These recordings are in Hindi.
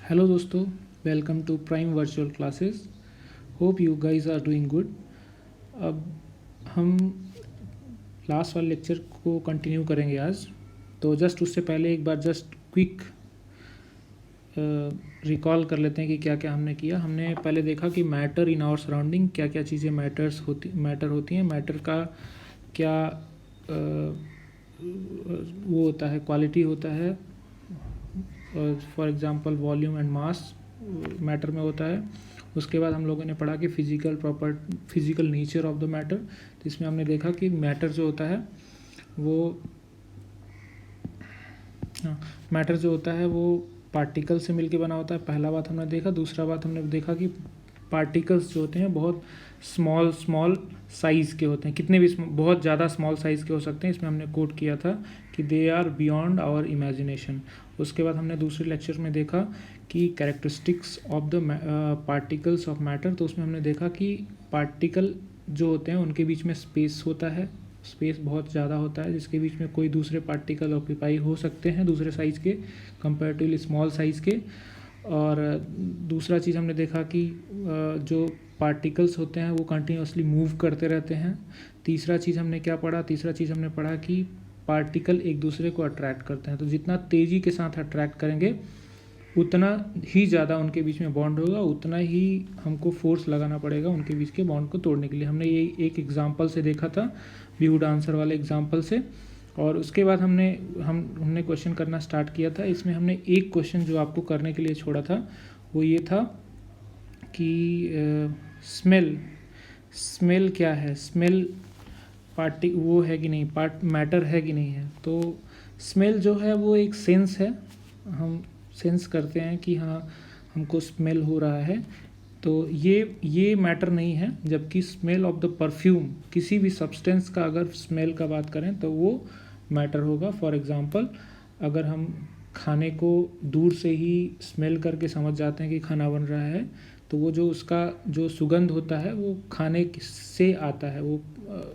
हेलो दोस्तों, welcome to prime virtual classes. Hope you guys are doing good. अब हम लास्ट वाले लेक्चर को कंटिन्यू करेंगे आज। तो जस्ट उससे पहले एक बार जस्ट क्विक रिकॉल कर लेते हैं कि क्या क्या हमने किया। हमने पहले देखा कि मैटर इन आवर सराउंडिंग, क्या क्या चीज़ें मैटर होती हैं। मैटर का क्या वो होता है, क्वालिटी होता है। For example volume and mass matter में होता है। उसके बाद हम लोगों ने पढ़ा कि physical nature of the matter. तो इसमें हमने देखा कि मैटर जो होता है वो मैटर जो होता है वो पार्टिकल से मिलके बना होता है। पहला बात हमने देखा। दूसरा बात हमने देखा कि पार्टिकल्स जो होते हैं बहुत स्मॉल साइज़ के होते हैं। कितने भी बहुत ज़्यादा स्मॉल साइज़ के हो सकते हैं। इसमें हमने कोट किया था कि they are beyond our imagination. उसके बाद हमने दूसरे लेक्चर में देखा कि characteristics of the particles of matter. तो उसमें हमने देखा कि पार्टिकल जो होते हैं उनके बीच में स्पेस होता है। स्पेस बहुत ज़्यादा होता है जिसके बीच में कोई दूसरे पार्टिकल ऑक्यूपाई हो सकते हैं दूसरे साइज़ के, कंपैरेटिवली स्मॉल साइज़ के। और दूसरा चीज़ हमने देखा कि जो पार्टिकल्स होते हैं वो कंटिन्यूसली मूव करते रहते हैं। तीसरा चीज़ हमने क्या पढ़ा? तीसरा चीज़ हमने पढ़ा कि पार्टिकल एक दूसरे को अट्रैक्ट करते हैं। तो जितना तेज़ी के साथ अट्रैक्ट करेंगे उतना ही ज़्यादा उनके बीच में बॉन्ड होगा, उतना ही हमको फोर्स लगाना पड़ेगा उनके बीच के बॉन्ड को तोड़ने के लिए। हमने ये एक एग्जांपल से देखा था, वी वुड आंसर वाले एग्जांपल से। और उसके बाद हमने क्वेश्चन करना स्टार्ट किया था। इसमें हमने एक क्वेश्चन जो आपको करने के लिए छोड़ा था वो ये था कि स्मेल क्या है, स्मेल वो है कि नहीं, मैटर है कि नहीं है। तो स्मेल जो है वो एक सेंस है। हम सेंस करते हैं कि हाँ हमको स्मेल हो रहा है, तो ये मैटर नहीं है। जबकि स्मेल ऑफ द परफ्यूम, किसी भी सब्सटेंस का अगर स्मेल का बात करें तो वो मैटर होगा। फॉर एग्जांपल अगर हम खाने को दूर से ही स्मेल करके समझ जाते हैं कि खाना बन रहा है, तो वो जो उसका जो सुगंध होता है वो खाने से आता है। वो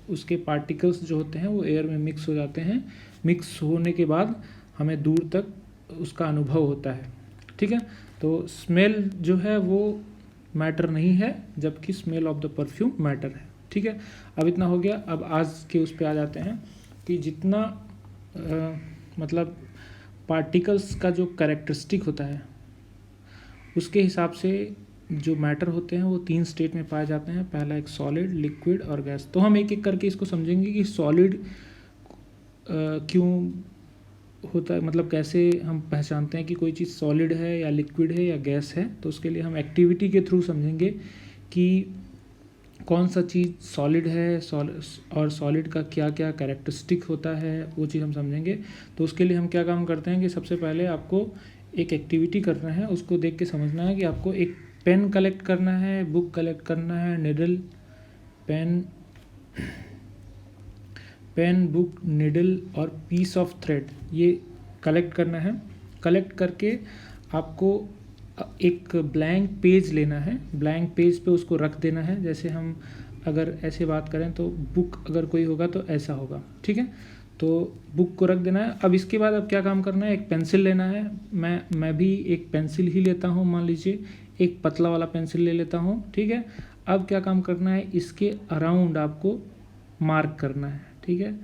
उसके पार्टिकल्स जो होते हैं वो एयर में मिक्स हो जाते हैं। मिक्स होने के बाद हमें दूर तक उसका अनुभव होता है। ठीक है, तो स्मेल जो है वो मैटर नहीं है, जबकि smell of the perfume matter है। ठीक है, अब इतना हो गया। अब आज के उस पे आ जाते हैं कि जितना मतलब पार्टिकल्स का जो कैरेक्टरिस्टिक होता है उसके हिसाब से जो मैटर होते हैं वो 3 स्टेट में पाए जाते हैं। पहला एक सॉलिड, लिक्विड और गैस। तो हम एक एक करके इसको समझेंगे कि सॉलिड क्यों होता है, मतलब कैसे हम पहचानते हैं कि कोई चीज़ सॉलिड है या लिक्विड है या गैस है। तो उसके लिए हम एक्टिविटी के थ्रू समझेंगे कि कौन सा चीज़ सॉलिड है और सॉलिड का क्या क्या कैरेक्टरिस्टिक होता है, वो चीज़ हम समझेंगे। तो उसके लिए हम क्या काम करते हैं कि सबसे पहले आपको एक एक्टिविटी करना है, उसको देख के समझना है कि आपको एक पेन कलेक्ट करना है, बुक कलेक्ट करना है, निडल, पेन बुक निडल और पीस ऑफ थ्रेड, ये कलेक्ट करना है। कलेक्ट करके आपको एक ब्लैंक पेज लेना है। ब्लैंक पेज पे उसको रख देना है। जैसे हम अगर ऐसे बात करें तो बुक अगर कोई होगा तो ऐसा होगा। ठीक है, तो बुक को रख देना है। अब इसके बाद अब क्या काम करना है, एक पेंसिल लेना है। मैं भी एक पेंसिल ही लेता हूँ, मान लीजिए एक पतला वाला पेंसिल ले लेता हूँ। ठीक है, अब क्या काम करना है, इसके अराउंड आपको मार्क करना है। ठीक है,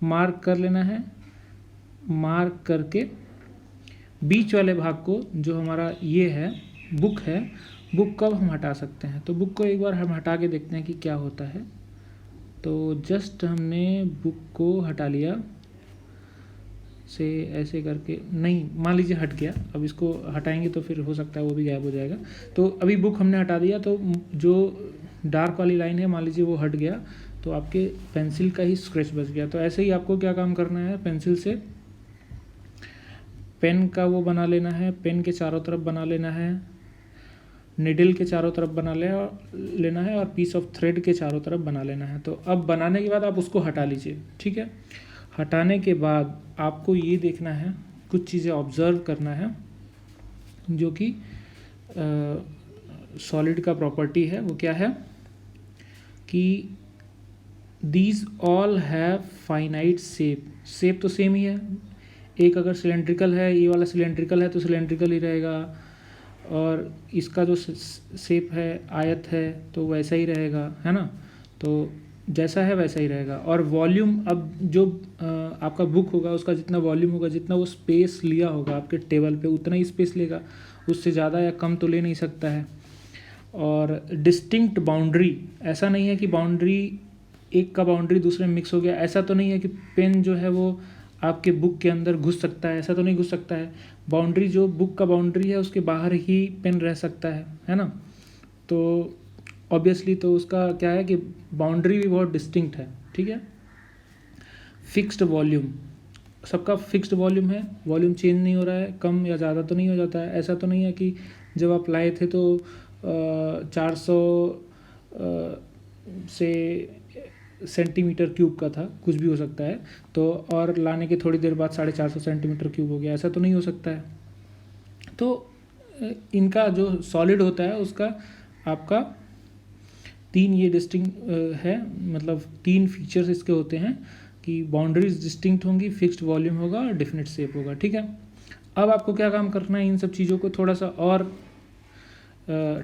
मार्क कर लेना है। मार्क करके बीच वाले भाग को, जो हमारा ये है बुक है, बुक को अब हम हटा सकते हैं। तो बुक को एक बार हम हटा के देखते हैं कि क्या होता है। तो जस्ट हमने बुक को हटा लिया से ऐसे करके, नहीं मान लीजिए हट गया। अब इसको हटाएंगे तो फिर हो सकता है वो भी गायब हो जाएगा। तो अभी बुक हमने हटा दिया, तो जो डार्क वाली लाइन है मान लीजिए वो हट गया, तो आपके पेंसिल का ही स्क्रैच बच गया। तो ऐसे ही आपको क्या काम करना है, पेंसिल से पेन का वो बना लेना है, पेन के चारों तरफ बना लेना है, निडल के चारों तरफ लेना है और पीस ऑफ थ्रेड के चारों तरफ बना लेना है। तो अब बनाने के बाद आप उसको हटा लीजिए। ठीक है, हटाने के बाद आपको ये देखना है, कुछ चीज़ें ऑब्जर्व करना है जो कि सॉलिड का प्रॉपर्टी है। वो क्या है कि these all have finite shape. Shape तो सेम ही है। एक अगर सिलेंड्रिकल है, ये वाला सिलेंड्रिकल है तो सिलेंड्रिकल ही रहेगा। और इसका जो शेप है आयत है तो वैसा ही रहेगा, है ना। तो जैसा है वैसा ही रहेगा। और वॉल्यूम, अब जो आपका बुक होगा उसका जितना वॉल्यूम होगा, जितना वो स्पेस लिया होगा आपके टेबल पे, उतना ही स्पेस लेगा, उससे ज़्यादा या कम तो ले नहीं सकता है। और डिस्टिंक्ट बाउंड्री, ऐसा नहीं है कि बाउंड्री एक का बाउंड्री दूसरे में मिक्स हो गया, ऐसा तो नहीं है कि पेन जो है वो आपके बुक के अंदर घुस सकता है, ऐसा तो नहीं घुस सकता है। बाउंड्री जो बुक का बाउंड्री है उसके बाहर ही पेन रह सकता है ना। तो ऑब्वियसली तो उसका क्या है कि बाउंड्री भी बहुत डिस्टिंक्ट है, ठीक है। फिक्स्ड वॉल्यूम, सबका फिक्स्ड वॉल्यूम है, वॉल्यूम चेंज नहीं हो रहा है, कम या ज़्यादा तो नहीं हो जाता है। ऐसा तो नहीं है कि जब आप लाए थे तो 400 से सेंटीमीटर क्यूब का था, कुछ भी हो सकता है, तो और लाने के थोड़ी देर बाद 450 सेंटीमीटर क्यूब हो गया, ऐसा तो नहीं हो सकता है। तो इनका जो सॉलिड होता है उसका आपका 3 ये डिस्टिंक्ट है, मतलब 3 फीचर्स इसके होते हैं कि बाउंड्रीज डिस्टिंक्ट होंगी, फिक्स्ड वॉल्यूम होगा और डेफिनेट शेप होगा, ठीक है। अब आपको क्या काम करना है, इन सब चीज़ों को थोड़ा सा और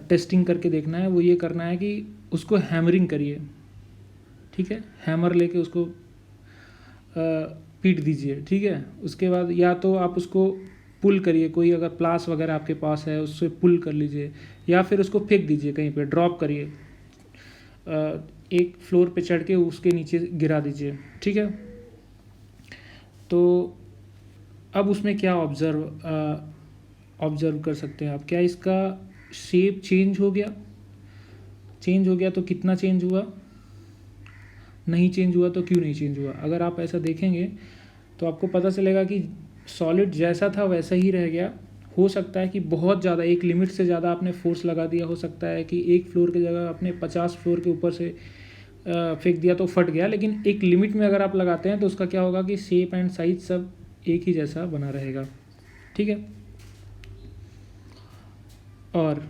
टेस्टिंग करके देखना है। वो ये करना है कि उसको हैमरिंग करिए, ठीक है। हैमर लेके उसको पीट दीजिए, ठीक है। उसके बाद या तो आप उसको पुल करिए, कोई अगर प्लास वगैरह आपके पास है उससे पुल कर लीजिए, या फिर उसको फेंक दीजिए कहीं पे, ड्रॉप करिए, एक फ्लोर पे चढ़ के उसके नीचे गिरा दीजिए, ठीक है। तो अब उसमें क्या ऑब्जर्व कर सकते हैं आप, क्या इसका शेप चेंज हो गया? चेंज हो गया तो कितना चेंज हुआ? नहीं चेंज हुआ तो क्यों नहीं चेंज हुआ? अगर आप ऐसा देखेंगे तो आपको पता चलेगा कि सॉलिड जैसा था वैसा ही रह गया। हो सकता है कि बहुत ज़्यादा, एक लिमिट से ज़्यादा आपने फोर्स लगा दिया, हो सकता है कि एक फ्लोर की जगह आपने 50 फ्लोर के ऊपर से फेंक दिया तो फट गया, लेकिन एक लिमिट में अगर आप लगाते हैं तो उसका क्या होगा कि शेप एंड साइज सब एक ही जैसा बना रहेगा, ठीक है। और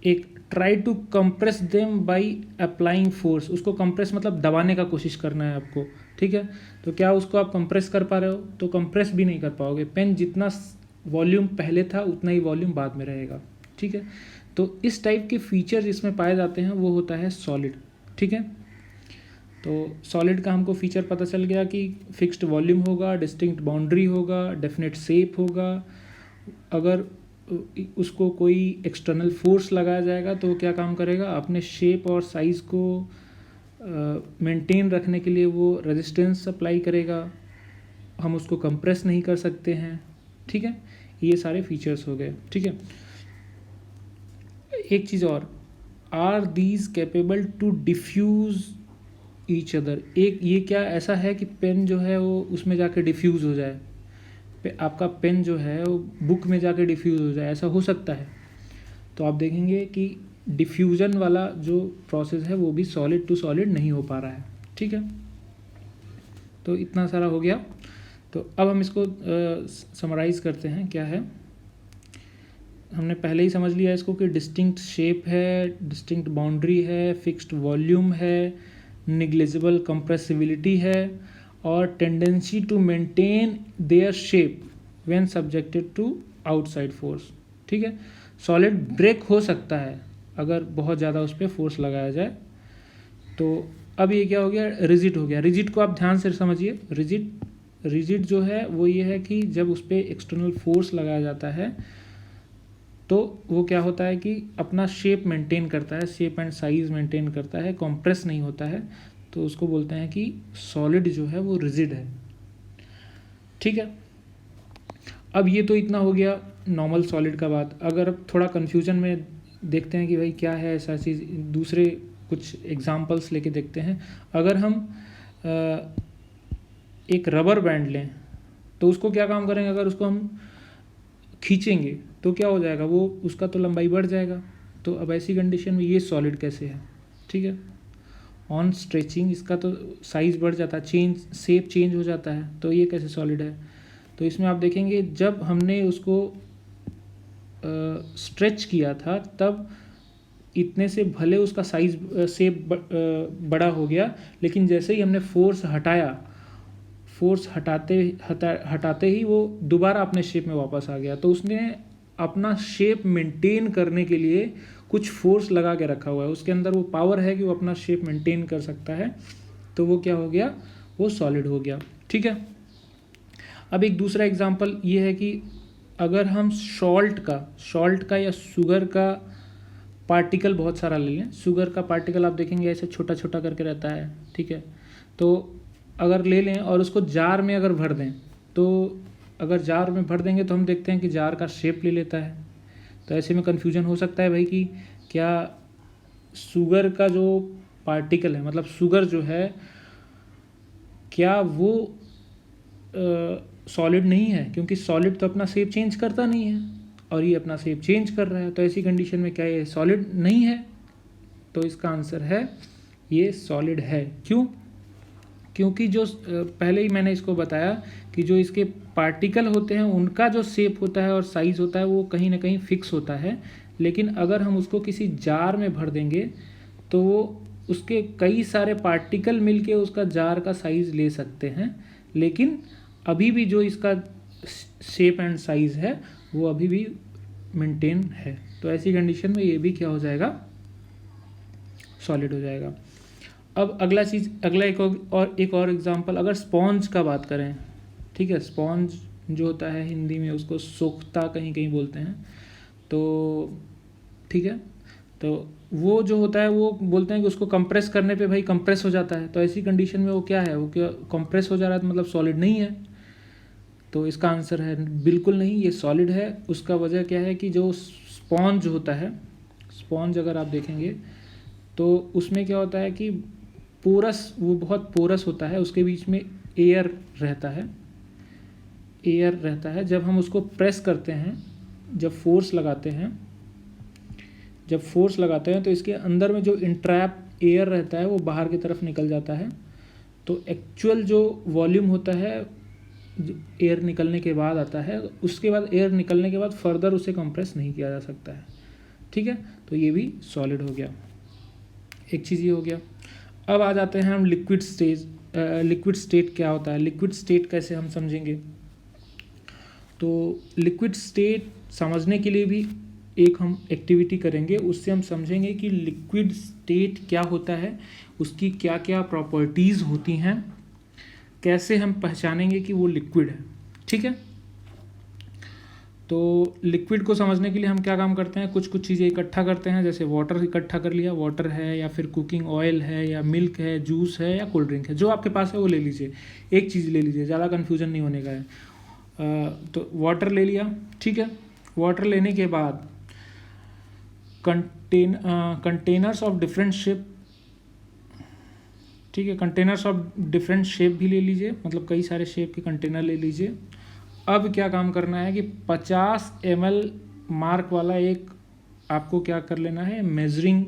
एक try to compress them by applying force, उसको कंप्रेस मतलब दबाने का कोशिश करना है आपको, ठीक है। तो क्या उसको आप कंप्रेस कर पा रहे हो? तो कंप्रेस भी नहीं कर पाओगे। पेन जितना वॉल्यूम पहले था उतना ही वॉल्यूम बाद में रहेगा, ठीक है। तो इस टाइप के फीचर्स इसमें पाए जाते हैं, वो होता है सॉलिड, ठीक है। तो सॉलिड का हमको फीचर पता चल गया कि फिक्स्ड वॉल्यूम होगा, डिस्टिंक्ट बाउंड्री होगा, डेफिनेट शेप होगा। अगर उसको कोई एक्सटर्नल फोर्स लगाया जाएगा तो क्या काम करेगा, अपने शेप और साइज़ को मेंटेन रखने के लिए वो रेजिस्टेंस सप्लाई करेगा। हम उसको कंप्रेस नहीं कर सकते हैं, ठीक है। ये सारे फीचर्स हो गए, ठीक है। एक चीज़ और, are these capable to diffuse each other. एक ये क्या ऐसा है कि पेन जो है वो उसमें जाके डिफ्यूज़ हो जाए, आपका पेन जो है वो बुक में जाके डिफ्यूज़ हो जाए, ऐसा हो सकता है। तो आप देखेंगे कि डिफ्यूज़न वाला जो प्रोसेस है वो भी सॉलिड टू सॉलिड नहीं हो पा रहा है, ठीक है। तो इतना सारा हो गया। तो अब हम इसको समराइज़ करते हैं, क्या है। हमने पहले ही समझ लिया इसको कि डिस्टिंक्ट शेप है, डिस्टिंक्ट बाउंड्री है, फिक्स्ड वॉल्यूम है, निग्लिजिबल कंप्रेसिबिलिटी है, और tendency to maintain their shape when subjected to outside force, ठीक है। सॉलिड ब्रेक हो सकता है अगर बहुत ज़्यादा उस पर फोर्स लगाया जाए। तो अब ये क्या हो गया, रिजिड हो गया। रिजिड को आप ध्यान से समझिए। रिजिड जो है वो ये है कि जब उस पर एक्सटर्नल फोर्स लगाया जाता है तो वो क्या होता है कि अपना शेप मेंटेन करता है, शेप एंड साइज मेंटेन करता है, कॉम्प्रेस नहीं होता है। तो उसको बोलते हैं कि सॉलिड जो है वो रिजिड है, ठीक है। अब ये तो इतना हो गया नॉर्मल सॉलिड का बात। अगर अब थोड़ा कन्फ्यूजन में देखते हैं कि भाई क्या है ऐसा चीज़, दूसरे कुछ एग्जांपल्स लेके देखते हैं। अगर हम एक रबर बैंड लें तो उसको क्या काम करेंगे, अगर उसको हम खींचेंगे तो क्या हो जाएगा, वो उसका तो लंबाई बढ़ जाएगा। तो अब ऐसी कंडीशन में ये सॉलिड कैसे है, ठीक है। ऑन स्ट्रेचिंग इसका तो साइज़ बढ़ जाता है, शेप चेंज हो जाता है, तो ये कैसे सॉलिड है। तो इसमें आप देखेंगे जब हमने उसको स्ट्रेच किया था तब इतने से भले उसका साइज शेप बड़ा हो गया, लेकिन जैसे ही हमने फोर्स हटाया, फोर्स हटाते ही वो दोबारा अपने शेप में वापस आ गया। तो उसने अपना शेप मेंटेन करने के लिए कुछ फोर्स लगा के रखा हुआ है, उसके अंदर वो पावर है कि वो अपना शेप मेंटेन कर सकता है, तो वो क्या हो गया, वो सॉलिड हो गया। ठीक है। अब एक दूसरा एग्जांपल ये है कि अगर हम सॉल्ट का या शुगर का पार्टिकल बहुत सारा ले लें, शुगर का पार्टिकल आप देखेंगे ऐसे छोटा छोटा करके रहता है, ठीक है। तो अगर ले लें और उसको जार में अगर भर दें, तो अगर जार में भर देंगे तो हम देखते हैं कि जार का शेप ले लेता है। तो ऐसे में कन्फ्यूजन हो सकता है भाई कि क्या शुगर का जो पार्टिकल है, मतलब शुगर जो है, क्या वो सॉलिड नहीं है, क्योंकि सॉलिड तो अपना शेप चेंज करता नहीं है और ये अपना शेप चेंज कर रहा है। तो ऐसी कंडीशन में क्या ये सॉलिड नहीं है? तो इसका आंसर है ये सॉलिड है। क्यों? क्योंकि जो पहले ही मैंने इसको बताया कि जो इसके पार्टिकल होते हैं उनका जो शेप होता है और साइज़ होता है वो कहीं ना कहीं फिक्स होता है, लेकिन अगर हम उसको किसी जार में भर देंगे तो वो उसके कई सारे पार्टिकल मिलके उसका जार का साइज़ ले सकते हैं, लेकिन अभी भी जो इसका शेप एंड साइज़ है वो अभी भी मेंटेन है। तो ऐसी कंडीशन में ये भी क्या हो जाएगा, सॉलिड हो जाएगा। अब अगला एक और एग्जांपल, अगर स्पॉन्ज का बात करें, ठीक है। स्पॉन्ज जो होता है हिंदी में उसको सोख्ता कहीं कहीं बोलते हैं, तो ठीक है। तो वो जो होता है वो बोलते हैं कि उसको कंप्रेस करने पे भाई कंप्रेस हो जाता है। तो ऐसी कंडीशन में वो क्या है, वो क्या कंप्रेस हो जा रहा है तो मतलब सॉलिड नहीं है? तो इसका आंसर है बिल्कुल नहीं, ये सॉलिड है। उसका वजह क्या है कि जो स्पॉन्ज होता है, स्पॉन्ज अगर आप देखेंगे तो उसमें क्या होता है कि पोरस, वो बहुत पोरस होता है, उसके बीच में एयर रहता है, एयर रहता है। जब हम उसको प्रेस करते हैं, जब फोर्स लगाते हैं तो इसके अंदर में जो इंट्रैप एयर रहता है वो बाहर की तरफ निकल जाता है। तो एक्चुअल जो वॉल्यूम होता है एयर निकलने के बाद आता है, उसके बाद एयर निकलने के बाद फर्दर उसे कंप्रेस नहीं किया जा सकता है, ठीक है। तो ये भी सॉलिड हो गया, एक चीज़ ये हो गया। अब आ जाते हैं हम लिक्विड स्टेट क्या होता है, लिक्विड स्टेट कैसे हम समझेंगे। तो लिक्विड स्टेट समझने के लिए भी एक हम एक्टिविटी करेंगे, उससे हम समझेंगे कि लिक्विड स्टेट क्या होता है, उसकी क्या क्या प्रॉपर्टीज़ होती हैं, कैसे हम पहचानेंगे कि वो लिक्विड है, ठीक है। तो लिक्विड को समझने के लिए हम क्या काम करते हैं, कुछ चीज़ें इकट्ठा करते हैं। जैसे वाटर इकट्ठा कर लिया, वाटर है या फिर कुकिंग ऑयल है या मिल्क है, जूस है या कोल्ड ड्रिंक है, जो आपके पास है वो ले लीजिए, एक चीज़ ले लीजिए, ज़्यादा कन्फ्यूजन नहीं होने का है। तो वाटर ले लिया, ठीक है। वाटर लेने के बाद कंटेनर्स ऑफ डिफरेंट शेप, ठीक है, कंटेनर्स ऑफ डिफरेंट शेप भी ले लीजिए, मतलब कई सारे शेप के कंटेनर ले लीजिए। अब क्या काम करना है कि 50 ml मार्क वाला एक आपको क्या कर लेना है, मेजरिंग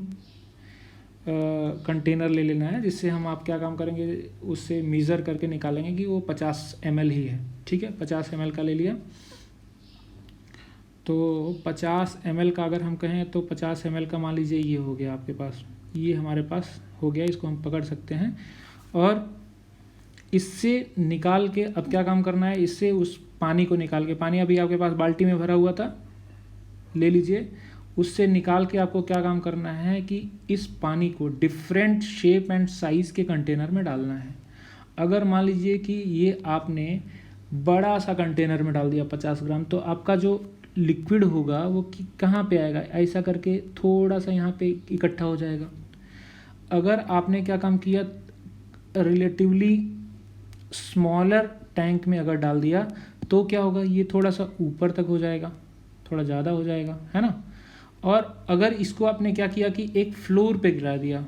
कंटेनर ले लेना है, जिससे हम आप क्या काम करेंगे, उससे मेज़र करके निकालेंगे कि वो 50 ml ही है, ठीक है। 50 ml का ले लिया, तो 50 ml का अगर हम कहें तो 50 ml का मान लीजिए ये हो गया आपके पास, ये हमारे पास हो गया, इसको हम पकड़ सकते हैं। और इससे निकाल के अब क्या काम करना है, इससे उस पानी को निकाल के, पानी अभी आपके पास बाल्टी में भरा हुआ था, ले लीजिए, उससे निकाल के आपको क्या काम करना है कि इस पानी को डिफरेंट शेप एंड साइज़ के कंटेनर में डालना है। अगर मान लीजिए कि ये आपने बड़ा सा कंटेनर में डाल दिया 50 ग्राम, तो आपका जो लिक्विड होगा वो कहाँ पे आएगा, ऐसा करके थोड़ा सा यहाँ पे इकट्ठा हो जाएगा। अगर आपने क्या काम किया, रिलेटिवली स्मॉलर टैंक में अगर डाल दिया तो क्या होगा, ये थोड़ा सा ऊपर तक हो जाएगा, थोड़ा ज़्यादा हो जाएगा, है ना। और अगर इसको आपने क्या किया कि एक फ्लोर पे गिरा दिया,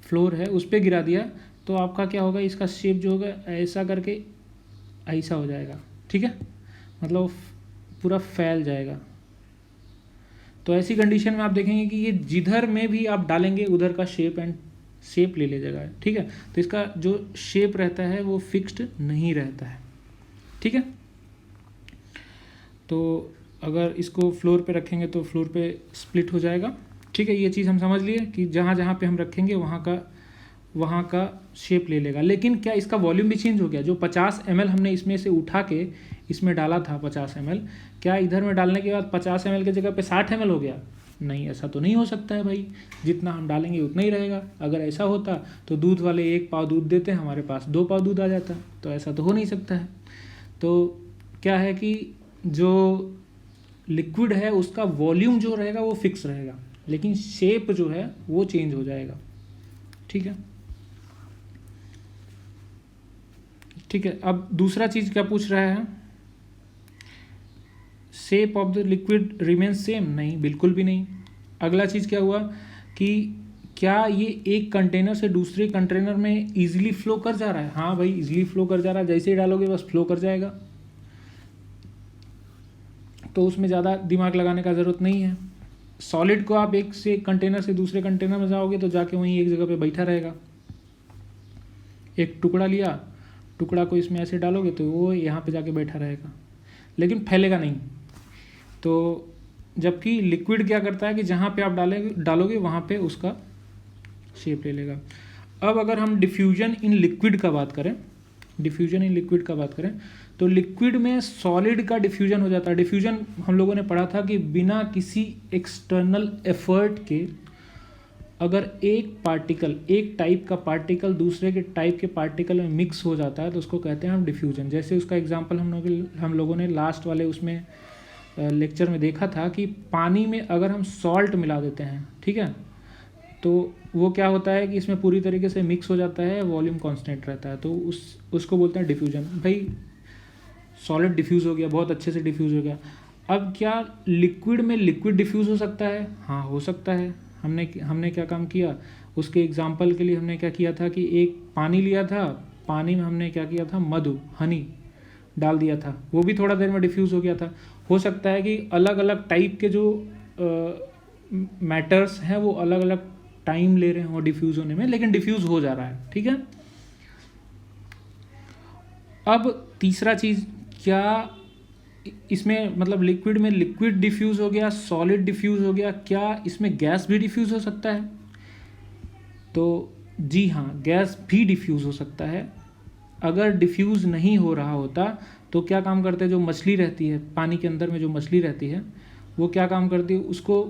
फ्लोर है उस पे गिरा दिया, तो आपका क्या होगा, इसका शेप जो होगा ऐसा करके ऐसा हो जाएगा, ठीक है, मतलब पूरा फैल जाएगा। तो ऐसी कंडीशन में आप देखेंगे कि ये जिधर में भी आप डालेंगे उधर का शेप ले जाएगा, ठीक है। तो इसका जो शेप रहता है वो फिक्स्ड नहीं रहता है, ठीक है। तो अगर इसको फ्लोर पे रखेंगे तो फ्लोर पे स्प्लिट हो जाएगा, ठीक है। ये चीज़ हम समझ लिए कि जहाँ जहाँ पे हम रखेंगे वहाँ का वहाँ का शेप ले लेगा। लेकिन क्या इसका वॉल्यूम भी चेंज हो गया? जो 50 ml हमने इसमें से उठा के इसमें डाला था 50 ml, क्या इधर में डालने के बाद 50 ml की जगह पे 60 ml हो गया? नहीं, ऐसा तो नहीं हो सकता है भाई। जितना हम डालेंगे उतना ही रहेगा। अगर ऐसा होता तो दूध वाले 1 पाव दूध देते, हमारे पास 2 पाव दूध आ जाता। तो ऐसा तो हो नहीं सकता है। तो क्या है कि जो लिक्विड है उसका वॉल्यूम जो रहेगा वो फिक्स रहेगा, लेकिन शेप जो है वो चेंज हो जाएगा। ठीक है, ठीक है। अब दूसरा चीज़ क्या पूछ रहा है? Shape of the liquid remains same? नहीं, बिल्कुल भी नहीं। अगला चीज़ क्या हुआ कि क्या ये एक कंटेनर से दूसरे कंटेनर में इजीली फ्लो कर जा रहा है? हाँ भाई, इजीली फ्लो कर जा रहा है। जैसे ही डालोगे बस फ्लो कर जाएगा, तो उसमें ज़्यादा दिमाग लगाने का ज़रूरत नहीं है। सॉलिड को आप एक से कंटेनर से दूसरे कंटेनर में जाओगे तो जाके वहीं एक जगह पे बैठा रहेगा। एक टुकड़ा लिया, टुकड़ा को इसमें ऐसे डालोगे तो वो यहाँ पे जाके बैठा रहेगा, लेकिन फैलेगा नहीं। तो जबकि लिक्विड क्या करता है कि जहाँ पे आप डालोगे वहाँ पे उसका शेप ले लेगा। अब अगर हम डिफ्यूजन इन लिक्विड का बात करें, डिफ्यूजन इन लिक्विड का बात करें, तो लिक्विड में सॉलिड का डिफ्यूजन हो जाता है। डिफ्यूजन हम लोगों ने पढ़ा था कि बिना किसी एक्सटर्नल एफर्ट के अगर एक पार्टिकल, एक टाइप का पार्टिकल दूसरे के टाइप के पार्टिकल में मिक्स हो जाता है तो उसको कहते हैं हम डिफ्यूजन। जैसे उसका एग्जांपल हम लोगों ने लास्ट वाले उसमें लेक्चर में देखा था कि पानी में अगर हम सॉल्ट मिला देते हैं, ठीक है, तो वो क्या होता है कि इसमें पूरी तरीके से मिक्स हो जाता है, वॉल्यूम कांस्टेंट रहता है, तो उसको बोलते हैं डिफ्यूजन। भाई सॉलिड डिफ्यूज़ हो गया, बहुत अच्छे से डिफ्यूज़ हो गया। अब क्या लिक्विड में लिक्विड डिफ्यूज़ हो सकता है? हाँ, हो सकता है। हमने क्या काम किया, उसके एग्जांपल के लिए हमने क्या किया था कि एक पानी लिया था, पानी में हमने क्या किया था, मधु, हनी डाल दिया था, वो भी थोड़ा देर में डिफ्यूज़ हो गया था। हो सकता है कि अलग अलग टाइप के जो मैटर्स हैं वो अलग अलग टाइम ले रहे हों डिफ्यूज़ होने में, लेकिन डिफ्यूज़ हो जा रहा है। ठीक है। अब तीसरा चीज़, क्या इसमें मतलब लिक्विड में लिक्विड डिफ्यूज़ हो गया, सॉलिड डिफ्यूज़ हो गया, क्या इसमें गैस भी डिफ्यूज़ हो सकता है? तो जी हाँ, गैस भी डिफ्यूज़ हो सकता है। अगर डिफ्यूज़ नहीं हो रहा होता तो क्या काम करते हैं, जो मछली रहती है पानी के अंदर में, जो मछली रहती है वो क्या काम करती है, उसको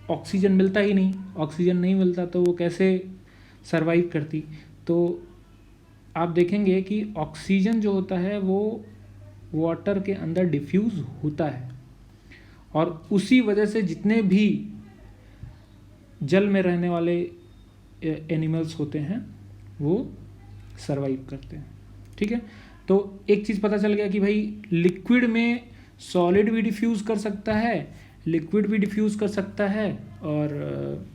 ऑक्सीजन मिलता ही नहीं, ऑक्सीजन नहीं मिलता तो वो कैसे सरवाइव करती। तो आप देखेंगे कि ऑक्सीजन जो होता है वो वाटर के अंदर डिफ्यूज़ होता है, और उसी वजह से जितने भी जल में रहने वाले एनिमल्स होते हैं वो सरवाइव करते हैं। ठीक है, तो एक चीज़ पता चल गया कि भाई लिक्विड में सॉलिड भी डिफ्यूज़ कर सकता है, लिक्विड भी डिफ्यूज़ कर सकता है, और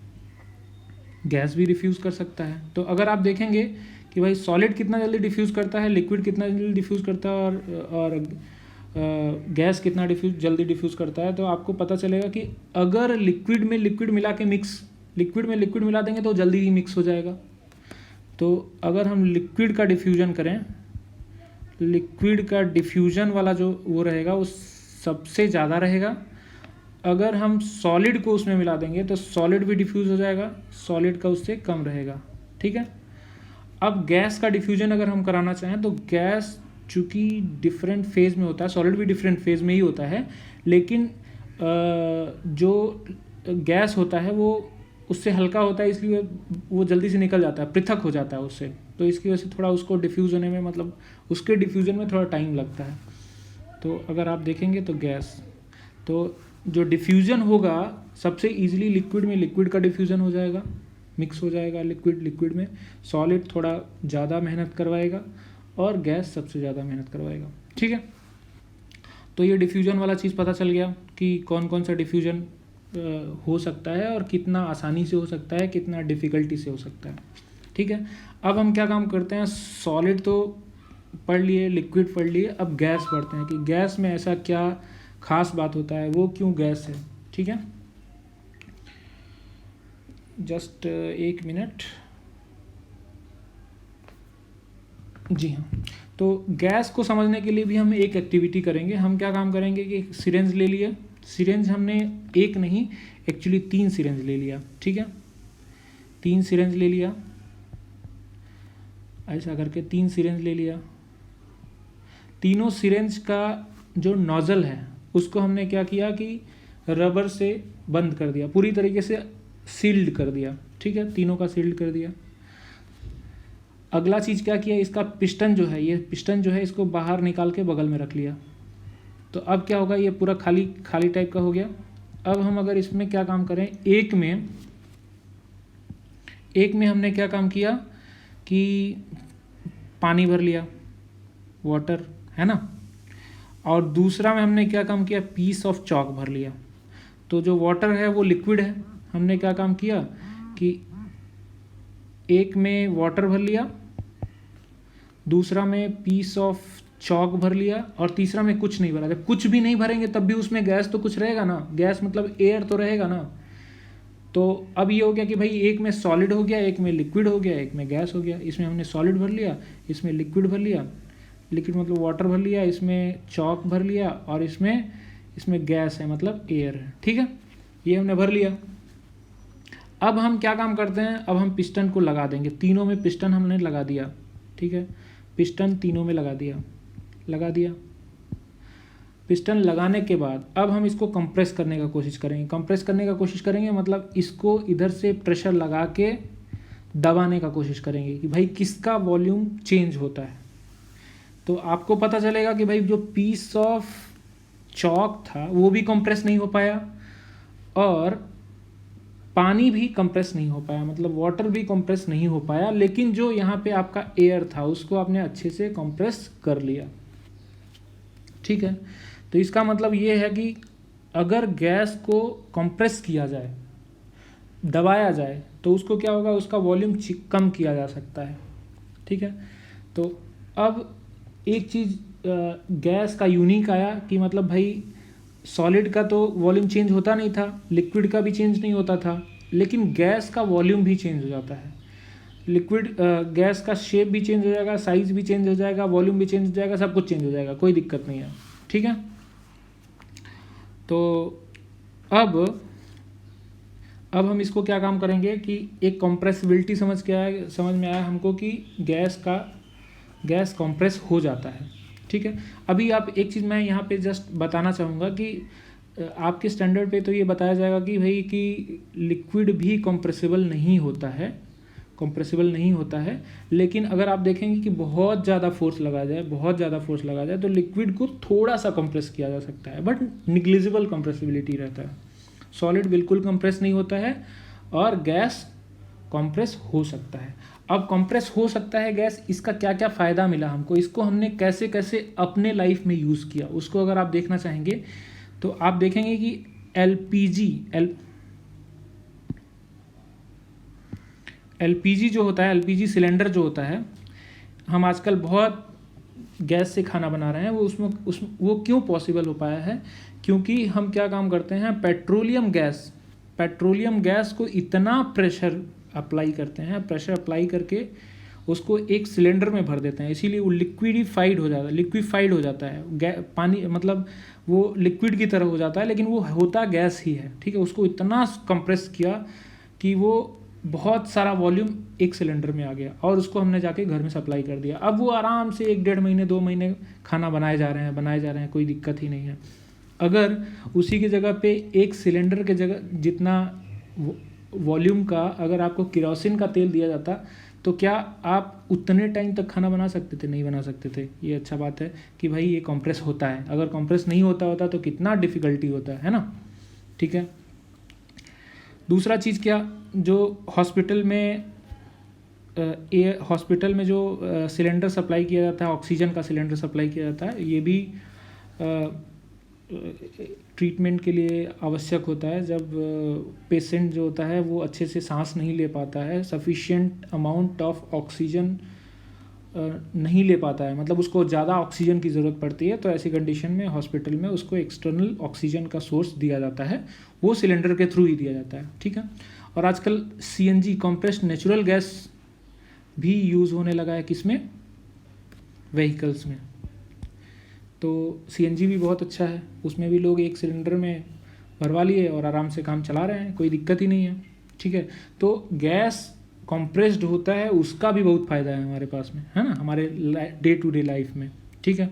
गैस भी डिफ्यूज़ कर सकता है। तो अगर आप देखेंगे कि भाई सॉलिड कितना जल्दी डिफ्यूज़ करता है, लिक्विड कितना जल्दी डिफ्यूज़ करता है, और गैस कितना जल्दी डिफ्यूज़ करता है, तो आपको पता चलेगा कि अगर लिक्विड में लिक्विड मिला के लिक्विड में लिक्विड मिला देंगे तो जल्दी ही मिक्स हो जाएगा। तो अगर हम लिक्विड का डिफ्यूज़न करें, लिक्विड का डिफ्यूज़न वाला जो वो रहेगा वो सबसे ज़्यादा रहेगा। अगर हम सॉलिड को उसमें मिला देंगे तो सॉलिड भी डिफ्यूज़ हो जाएगा, सॉलिड का उससे कम रहेगा। ठीक है। अब गैस का डिफ्यूज़न अगर हम कराना चाहें तो गैस चूँकि डिफरेंट फेज़ में होता है, सॉलिड भी डिफरेंट फेज़ में ही होता है, लेकिन जो गैस होता है वो उससे हल्का होता है, इसलिए वो जल्दी से निकल जाता है, पृथक हो जाता है उससे, तो इसकी वजह से थोड़ा उसको डिफ्यूज़ होने में, मतलब उसके डिफ्यूज़न में थोड़ा टाइम लगता है। तो अगर आप देखेंगे तो गैस, तो जो डिफ्यूज़न होगा सबसे ईजिली लिक्विड में लिक्विड का डिफ्यूज़न हो जाएगा, मिक्स हो जाएगा लिक्विड में। सॉलिड थोड़ा ज़्यादा मेहनत करवाएगा और गैस सबसे ज़्यादा मेहनत करवाएगा। ठीक है, तो ये डिफ्यूज़न वाला चीज़ पता चल गया कि कौन कौन सा डिफ्यूज़न हो सकता है और कितना आसानी से हो सकता है, कितना डिफ़िकल्टी से हो सकता है। ठीक है, अब हम क्या काम करते हैं, सॉलिड तो पढ़ लिए, लिक्विड पढ़ लिए, अब गैस पढ़ते हैं कि गैस में ऐसा क्या खास बात होता है, वो क्यों गैस है। ठीक है, जस्ट 1 मिनट। जी हाँ, तो गैस को समझने के लिए भी हम एक एक्टिविटी करेंगे। हम क्या काम करेंगे कि सिरेंज ले लिए, सिरेंज हमने एक नहीं एक्चुअली 3 सिरेंज ले लिया। ठीक है, 3 सिरेंज ले लिया, ऐसा करके 3 सिरेंज ले लिया। तीनों सिरेंज का जो नोज़ल है उसको हमने क्या किया कि रबर से बंद कर दिया, पूरी तरीके से सील्ड कर दिया। ठीक है, तीनों का सील्ड कर दिया। अगला चीज़ क्या किया, इसका पिस्टन जो है, ये पिस्टन जो है इसको बाहर निकाल के बगल में रख लिया। तो अब क्या होगा, ये पूरा खाली खाली टाइप का हो गया। अब हम अगर इसमें क्या काम करें, एक में हमने क्या काम किया कि पानी भर लिया, वाटर है ना, और दूसरा में हमने क्या काम किया, पीस ऑफ चॉक भर लिया। तो जो वाटर है वो लिक्विड है, हमने क्या काम किया कि एक में वाटर भर लिया, दूसरा में पीस ऑफ चॉक भर लिया, और तीसरा में कुछ नहीं भरा। जब कुछ भी नहीं भरेंगे तब भी उसमें गैस तो कुछ रहेगा ना, गैस मतलब एयर तो रहेगा ना। तो अब ये हो गया कि भाई एक में सॉलिड हो गया, एक में लिक्विड हो गया, एक में गैस हो गया। इसमें हमने सॉलिड भर लिया, इसमें लिक्विड भर लिया, लिक्विड मतलब वाटर भर लिया, इसमें चॉक भर लिया, और इसमें गैस है मतलब एयर है। ठीक है, ये हमने भर लिया। अब हम क्या काम करते हैं, अब हम पिस्टन को लगा देंगे। तीनों में पिस्टन हमने लगा दिया। ठीक है, पिस्टन तीनों में लगा दिया। पिस्टन लगाने के बाद अब हम इसको कंप्रेस करने का कोशिश करेंगे। मतलब इसको इधर से प्रेशर लगा के दबाने का कोशिश करेंगे कि भाई किसका वॉल्यूम चेंज होता है। तो आपको पता चलेगा कि भाई जो पीस ऑफ चॉक था वो भी कंप्रेस नहीं हो पाया, और पानी भी कंप्रेस नहीं हो पाया, मतलब वाटर भी कंप्रेस नहीं हो पाया, लेकिन जो यहाँ पे आपका एयर था उसको आपने अच्छे से कंप्रेस कर लिया। ठीक है, तो इसका मतलब ये है कि अगर गैस को कंप्रेस किया जाए, दबाया जाए, तो उसको क्या होगा, उसका वॉल्यूम कम किया जा सकता है। ठीक है, तो अब एक चीज़ गैस का यूनिक आया कि मतलब भाई सॉलिड का तो वॉल्यूम चेंज होता नहीं था, लिक्विड का भी चेंज नहीं होता था, लेकिन गैस का वॉल्यूम भी चेंज हो जाता है। लिक्विड गैस का शेप भी चेंज हो जाएगा, साइज भी चेंज हो जाएगा, वॉल्यूम भी चेंज हो जाएगा, सब कुछ चेंज हो जाएगा, कोई दिक्कत नहीं है। ठीक है, तो अब हम इसको क्या काम करेंगे कि एक कंप्रेसिबिलिटी समझ में आया हमको कि गैस कंप्रेस हो जाता है। ठीक है, अभी आप एक चीज़ मैं यहाँ पे जस्ट बताना चाहूँगा कि आपके स्टैंडर्ड पे तो ये बताया जाएगा कि भाई कि लिक्विड भी कंप्रेसिबल नहीं होता है, लेकिन अगर आप देखेंगे कि बहुत ज़्यादा फोर्स लगा जाए तो लिक्विड को थोड़ा सा कंप्रेस किया जा सकता है, बट निग्लिजिबल कंप्रेसिबिलिटी रहता है। सॉलिड बिल्कुल कंप्रेस नहीं होता है, और गैस कंप्रेस हो सकता है। अब कंप्रेस हो सकता है गैस, इसका क्या क्या फ़ायदा मिला हमको, इसको हमने कैसे कैसे अपने लाइफ में यूज़ किया, उसको अगर आप देखना चाहेंगे तो आप देखेंगे कि एलपीजी जो होता है, एलपीजी सिलेंडर जो होता है, हम आजकल बहुत गैस से खाना बना रहे हैं, वो क्यों पॉसिबल हो पाया है, क्योंकि हम क्या काम करते हैं, पेट्रोलियम गैस को इतना प्रेशर अप्लाई करके उसको एक सिलेंडर में भर देते हैं, इसीलिए वो लिक्विफाइड हो जाता है। पानी मतलब वो लिक्विड की तरह हो जाता है, लेकिन वो होता गैस ही है। ठीक है, उसको इतना कंप्रेस किया कि वो बहुत सारा वॉल्यूम एक सिलेंडर में आ गया, और उसको हमने जाके घर में सप्लाई कर दिया। अब वो आराम से 1-1.5 महीने 2 महीने खाना बनाए जा रहे हैं, कोई दिक्कत ही नहीं है। अगर उसी की जगह पे एक सिलेंडर के जगह जितना वॉल्यूम का अगर आपको केरोसिन का तेल दिया जाता, तो क्या आप उतने टाइम तक खाना बना सकते थे? नहीं बना सकते थे। ये अच्छा बात है कि भाई ये कंप्रेस होता है, अगर कंप्रेस नहीं होता तो कितना डिफ़िकल्टी होता है ना। ठीक है, दूसरा चीज़ क्या, जो हॉस्पिटल में जो सिलेंडर सप्लाई किया जाता है, ऑक्सीजन का सिलेंडर सप्लाई किया जाता है, ये भी ट्रीटमेंट के लिए आवश्यक होता है। जब पेशेंट जो होता है वो अच्छे से सांस नहीं ले पाता है, सफिशिएंट अमाउंट ऑफ ऑक्सीजन नहीं ले पाता है, मतलब उसको ज़्यादा ऑक्सीजन की ज़रूरत पड़ती है, तो ऐसी कंडीशन में हॉस्पिटल में उसको एक्सटर्नल ऑक्सीजन का सोर्स दिया जाता है, वो सिलेंडर के थ्रू ही दिया जाता है। ठीक है, और आजकल CNG कंप्रेस्ड नेचुरल गैस भी यूज़ होने लगा है, किसमें, व्हीकल्स में। तो CNG भी बहुत अच्छा है, उसमें भी लोग एक सिलेंडर में भरवा लिए और आराम से काम चला रहे हैं, कोई दिक्कत ही नहीं है। ठीक है, तो गैस कॉम्प्रेस्ड होता है उसका भी बहुत फ़ायदा है हमारे पास में, है ना, हमारे डे टू डे लाइफ में। ठीक है,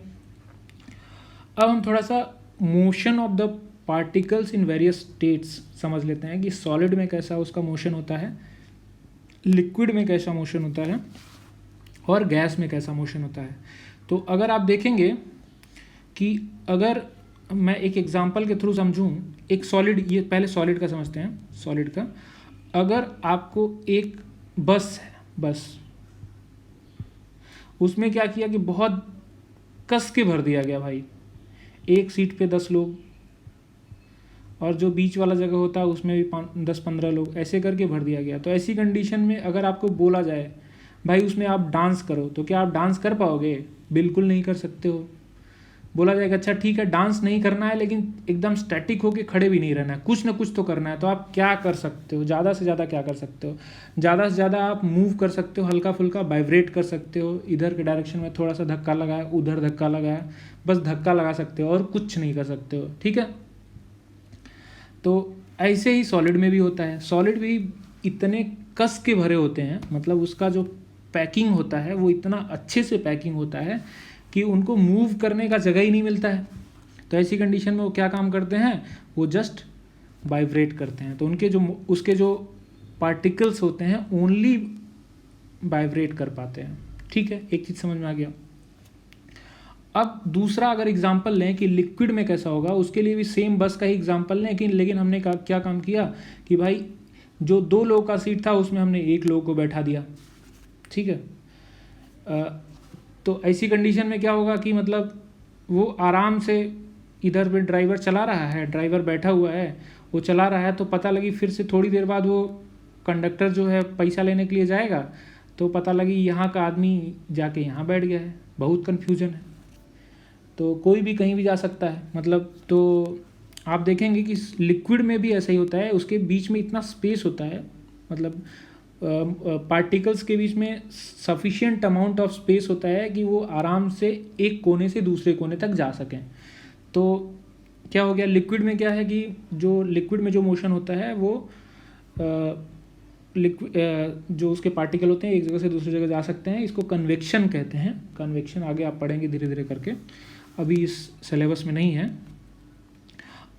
अब हम थोड़ा सा motion of the particles in various states समझ लेते हैं कि सॉलिड में कैसा उसका मोशन होता है, लिक्विड में कैसा मोशन होता है और गैस में कैसा मोशन होता है। तो अगर आप देखेंगे कि अगर मैं एक एग्जांपल के थ्रू समझूं, एक सॉलिड, ये पहले सॉलिड का समझते हैं, सॉलिड का। अगर आपको एक बस है, बस उसमें क्या किया कि बहुत कस के भर दिया गया भाई, एक सीट पे 10 लोग, और जो बीच वाला जगह होता है उसमें भी 10-15 लोग, ऐसे करके भर दिया गया। तो ऐसी कंडीशन में अगर आपको बोला जाए भाई उसमें आप डांस करो, तो क्या आप डांस कर पाओगे? बिल्कुल नहीं कर सकते हो। बोला जाएगा अच्छा ठीक है डांस नहीं करना है लेकिन एकदम स्टैटिक होके खड़े भी नहीं रहना है, कुछ ना कुछ तो करना है। तो आप क्या कर सकते हो? ज़्यादा से ज़्यादा क्या कर सकते हो? ज़्यादा से ज़्यादा आप मूव कर सकते हो, हल्का फुल्का वाइब्रेट कर सकते हो, इधर के डायरेक्शन में थोड़ा सा धक्का लगाया, उधर धक्का लगाया, बस धक्का लगा सकते हो और कुछ नहीं कर सकते हो। ठीक है, तो ऐसे ही सॉलिड में भी होता है। सॉलिड भी इतने कस के भरे होते हैं, मतलब उसका जो पैकिंग होता है वो इतना अच्छे से पैकिंग होता है कि उनको मूव करने का जगह ही नहीं मिलता है। तो ऐसी कंडीशन में वो क्या काम करते हैं, वो जस्ट वाइब्रेट करते हैं। तो उनके जो उसके जो पार्टिकल्स होते हैं ओनली वाइब्रेट कर पाते हैं। ठीक है, एक चीज़ समझ में आ गया। अब दूसरा अगर एग्जाम्पल लें कि लिक्विड में कैसा होगा, उसके लिए भी सेम बस का ही एग्जाम्पल लें, लेकिन हमने क्या काम किया कि भाई जो 2 लोगों का सीट था उसमें हमने 1 लोगों को बैठा दिया। ठीक है, तो ऐसी कंडीशन में क्या होगा कि मतलब वो आराम से इधर पे ड्राइवर चला रहा है, ड्राइवर बैठा हुआ है, वो चला रहा है, तो पता लगी फिर से थोड़ी देर बाद वो कंडक्टर जो है पैसा लेने के लिए जाएगा, तो पता लगी यहाँ का आदमी जाके यहाँ बैठ गया है, बहुत कन्फ्यूजन है। तो कोई भी कहीं भी जा सकता है, मतलब तो आप देखेंगे कि लिक्विड में भी ऐसा ही होता है, उसके बीच में इतना स्पेस होता है, मतलब पार्टिकल्स के बीच में सफिशिएंट अमाउंट ऑफ स्पेस होता है कि वो आराम से एक कोने से दूसरे कोने तक जा सकें। तो क्या हो गया, लिक्विड में क्या है कि जो लिक्विड में जो मोशन होता है वो जो उसके पार्टिकल होते हैं एक जगह से दूसरी जगह जा सकते हैं, इसको कन्वेक्शन कहते हैं। कन्वेक्शन आगे आप पढ़ेंगे धीरे धीरे करके, अभी इस सिलेबस में नहीं है।